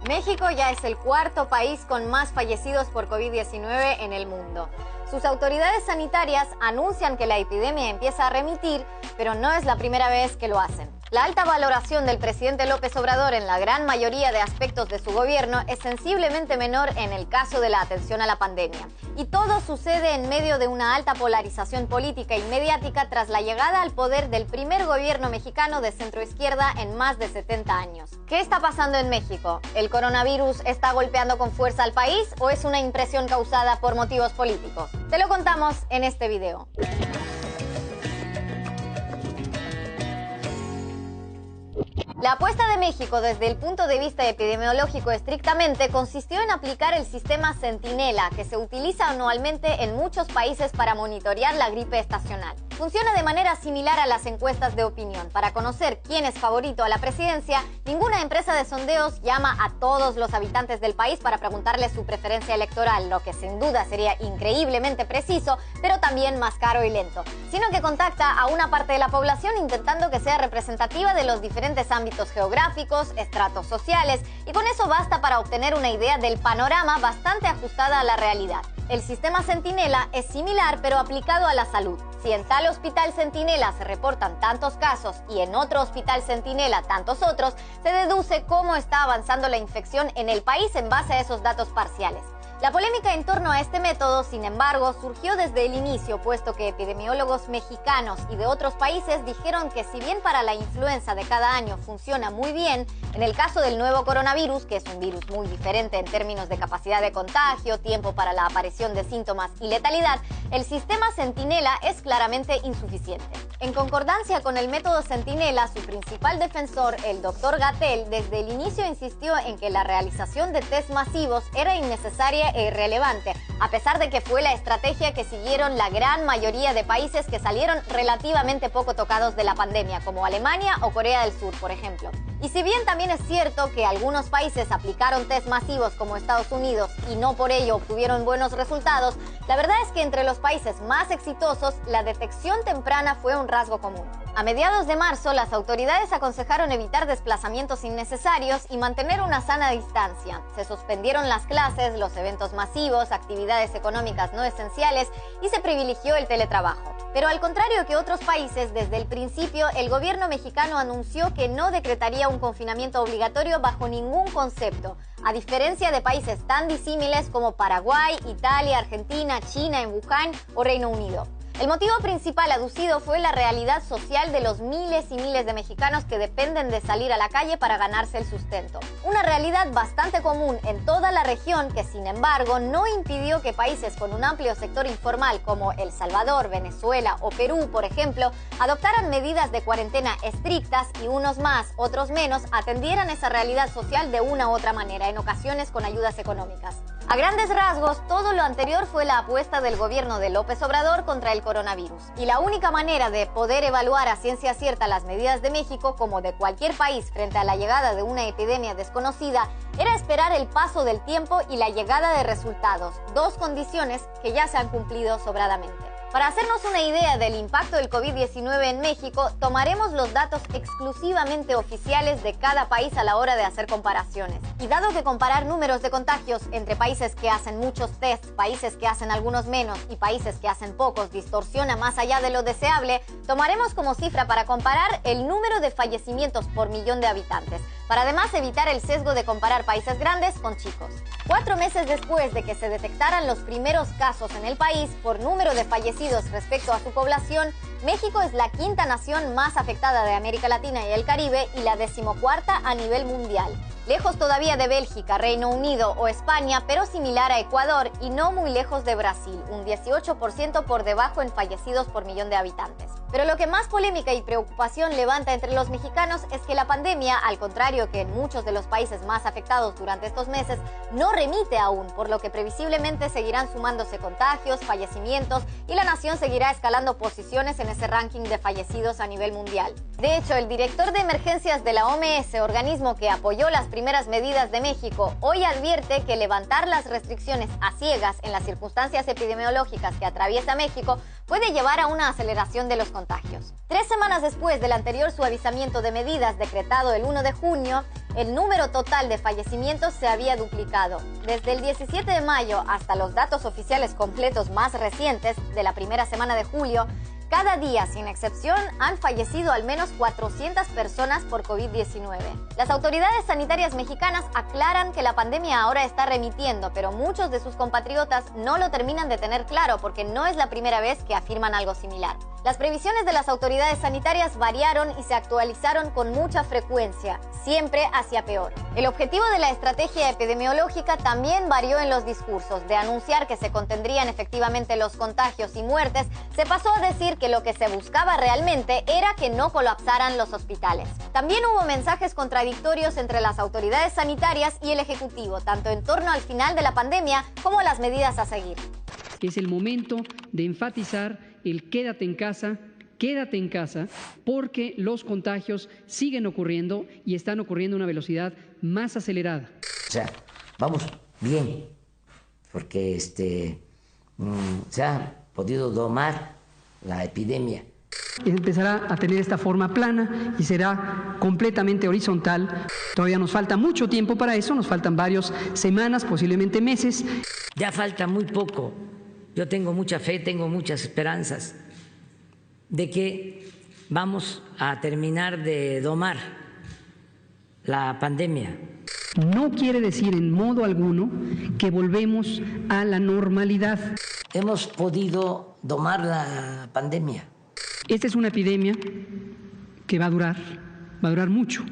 México ya es el cuarto país con más fallecidos por COVID-19 en el mundo. Sus autoridades sanitarias anuncian que la epidemia empieza a remitir, pero no es la primera vez que lo hacen. La alta valoración del presidente López Obrador en la gran mayoría de aspectos de su gobierno es sensiblemente menor en el caso de la atención a la pandemia. Y todo sucede en medio de una alta polarización política y mediática tras la llegada al poder del primer gobierno mexicano de centroizquierda en más de 70 años. ¿Qué está pasando en México? ¿El coronavirus está golpeando con fuerza al país o es una impresión causada por motivos políticos? Te lo contamos en este video. La apuesta de México desde el punto de vista epidemiológico estrictamente consistió en aplicar el sistema Centinela, que se utiliza anualmente en muchos países para monitorear la gripe estacional. Funciona de manera similar a las encuestas de opinión. Para conocer quién es favorito a la presidencia, ninguna empresa de sondeos llama a todos los habitantes del país para preguntarles su preferencia electoral, lo que sin duda sería increíblemente preciso, pero también más caro y lento, sino que contacta a una parte de la población intentando que sea representativa de los diferentes ámbitos geográficos, estratos sociales, y con eso basta para obtener una idea del panorama bastante ajustada a la realidad. El sistema Centinela es similar pero aplicado a la salud. Si en tal hospital Centinela se reportan tantos casos y en otro hospital Centinela tantos otros, se deduce cómo está avanzando la infección en el país en base a esos datos parciales. La polémica en torno a este método, sin embargo, surgió desde el inicio, puesto que epidemiólogos mexicanos y de otros países dijeron que si bien para la influenza de cada año funciona muy bien, en el caso del nuevo coronavirus, que es un virus muy diferente en términos de capacidad de contagio, tiempo para la aparición de síntomas y letalidad, el sistema Centinela es claramente insuficiente. En concordancia con el método Centinela, su principal defensor, el Dr. Gatell, desde el inicio insistió en que la realización de test masivos era innecesaria e irrelevante, a pesar de que fue la estrategia que siguieron la gran mayoría de países que salieron relativamente poco tocados de la pandemia, como Alemania o Corea del Sur, por ejemplo. Y si bien también es cierto que algunos países aplicaron test masivos como Estados Unidos y no por ello obtuvieron buenos resultados, la verdad es que entre los países más exitosos, la detección temprana fue un rasgo común. A mediados de marzo, las autoridades aconsejaron evitar desplazamientos innecesarios y mantener una sana distancia. Se suspendieron las clases, los eventos masivos, actividades económicas no esenciales y se privilegió el teletrabajo. Pero al contrario que otros países, desde el principio el gobierno mexicano anunció que no decretaría un confinamiento obligatorio bajo ningún concepto, a diferencia de países tan disímiles como Paraguay, Italia, Argentina, China, en Wuhan o Reino Unido. El motivo principal aducido fue la realidad social de los miles y miles de mexicanos que dependen de salir a la calle para ganarse el sustento. Una realidad bastante común en toda la región que, sin embargo, no impidió que países con un amplio sector informal como El Salvador, Venezuela o Perú, por ejemplo, adoptaran medidas de cuarentena estrictas y unos más, otros menos, atendieran esa realidad social de una u otra manera, en ocasiones con ayudas económicas. A grandes rasgos, todo lo anterior fue la apuesta del gobierno de López Obrador contra el coronavirus. Y la única manera de poder evaluar a ciencia cierta las medidas de México, como de cualquier país frente a la llegada de una epidemia desconocida, era esperar el paso del tiempo y la llegada de resultados, dos condiciones que ya se han cumplido sobradamente. Para hacernos una idea del impacto del COVID-19 en México, tomaremos los datos exclusivamente oficiales de cada país a la hora de hacer comparaciones. Y dado que comparar números de contagios entre países que hacen muchos tests, países que hacen algunos menos y países que hacen pocos distorsiona más allá de lo deseable, tomaremos como cifra para comparar el número de fallecimientos por millón de habitantes, para además evitar el sesgo de comparar países grandes con chicos. 4 meses después de que se detectaran los primeros casos en el país por número de fallecidos respecto a su población, México es la quinta nación más afectada de América Latina y el Caribe y la 14ª a nivel mundial. Lejos todavía de Bélgica, Reino Unido o España, pero similar a Ecuador y no muy lejos de Brasil, un 18% por debajo en fallecidos por millón de habitantes. Pero lo que más polémica y preocupación levanta entre los mexicanos es que la pandemia, al contrario que en muchos de los países más afectados durante estos meses, no remite aún, por lo que previsiblemente seguirán sumándose contagios, fallecimientos y la nación seguirá escalando posiciones en ese ranking de fallecidos a nivel mundial. De hecho, el director de emergencias de la OMS, organismo que apoyó las primeras medidas de México, hoy advierte que levantar las restricciones a ciegas en las circunstancias epidemiológicas que atraviesa México puede llevar a una aceleración de los contagios. 3 semanas después del anterior suavizamiento de medidas decretado el 1 de junio, el número total de fallecimientos se había duplicado. Desde el 17 de mayo hasta los datos oficiales completos más recientes de la primera semana de julio, cada día, sin excepción, han fallecido al menos 400 personas por COVID-19. Las autoridades sanitarias mexicanas aclaran que la pandemia ahora está remitiendo, pero muchos de sus compatriotas no lo terminan de tener claro porque no es la primera vez que afirman algo similar. Las previsiones de las autoridades sanitarias variaron y se actualizaron con mucha frecuencia, siempre hacia peor. El objetivo de la estrategia epidemiológica también varió en los discursos. De anunciar que se contendrían efectivamente los contagios y muertes, se pasó a decir que lo que se buscaba realmente era que no colapsaran los hospitales. También hubo mensajes contradictorios entre las autoridades sanitarias y el Ejecutivo, tanto en torno al final de la pandemia como las medidas a seguir. Es el momento de enfatizar el quédate en casa, porque los contagios siguen ocurriendo y están ocurriendo a una velocidad más acelerada. O sea, vamos bien, porque se ha podido domar la epidemia. Empezará a tener esta forma plana y será completamente horizontal. Todavía nos falta mucho tiempo para eso, nos faltan varias semanas, posiblemente meses. Ya falta muy poco. Yo tengo mucha fe, tengo muchas esperanzas de que vamos a terminar de domar la pandemia. No quiere decir en modo alguno que volvemos a la normalidad. Hemos podido domar la pandemia. Esta es una epidemia que va a durar mucho.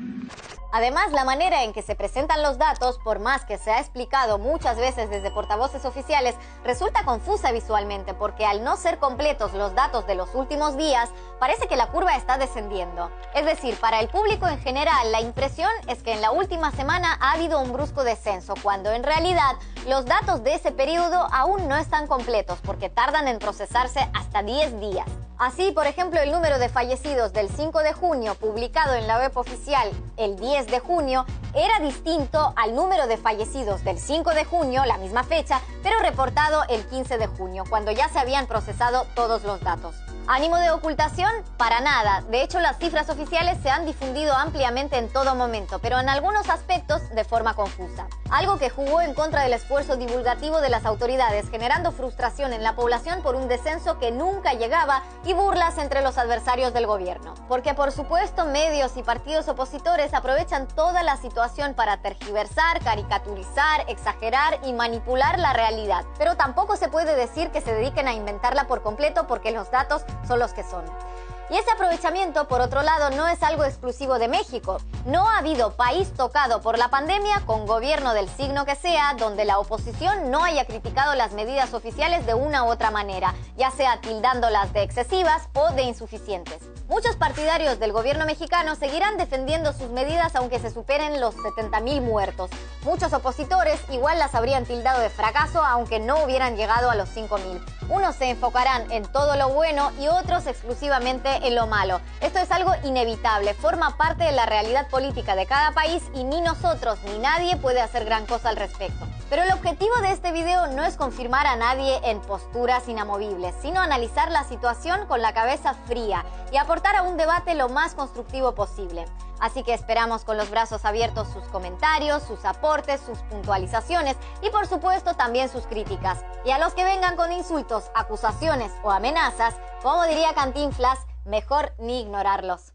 Además, la manera en que se presentan los datos, por más que se ha explicado muchas veces desde portavoces oficiales, resulta confusa visualmente porque al no ser completos los datos de los últimos días, parece que la curva está descendiendo. Es decir, para el público en general, la impresión es que en la última semana ha habido un brusco descenso, cuando en realidad los datos de ese periodo aún no están completos porque tardan en procesarse hasta 10 días. Así, por ejemplo, el número de fallecidos del 5 de junio, publicado en la web oficial el 10 de junio, era distinto al número de fallecidos del 5 de junio, la misma fecha, pero reportado el 15 de junio, cuando ya se habían procesado todos los datos. ¿Ánimo de ocultación? Para nada. De hecho, las cifras oficiales se han difundido ampliamente en todo momento, pero en algunos aspectos de forma confusa. Algo que jugó en contra del esfuerzo divulgativo de las autoridades, generando frustración en la población por un descenso que nunca llegaba y burlas entre los adversarios del gobierno. Porque, por supuesto, medios y partidos opositores aprovechan toda la situación para tergiversar, caricaturizar, exagerar y manipular la realidad. Pero tampoco se puede decir que se dediquen a inventarla por completo porque los datos son los que son. Y ese aprovechamiento, por otro lado, no es algo exclusivo de México. No ha habido país tocado por la pandemia, con gobierno del signo que sea, donde la oposición no haya criticado las medidas oficiales de una u otra manera, ya sea tildándolas de excesivas o de insuficientes. Muchos partidarios del gobierno mexicano seguirán defendiendo sus medidas aunque se superen los 70,000 muertos. Muchos opositores igual las habrían tildado de fracaso aunque no hubieran llegado a los 5,000. Unos se enfocarán en todo lo bueno y otros exclusivamente en lo malo. Esto es algo inevitable, forma parte de la realidad política de cada país y ni nosotros ni nadie puede hacer gran cosa al respecto. Pero el objetivo de este video no es confirmar a nadie en posturas inamovibles, sino analizar la situación con la cabeza fría y aportar a un debate lo más constructivo posible. Así que esperamos con los brazos abiertos sus comentarios, sus aportes, sus puntualizaciones y por supuesto también sus críticas. Y a los que vengan con insultos, acusaciones o amenazas, como diría Cantinflas, mejor ni ignorarlos.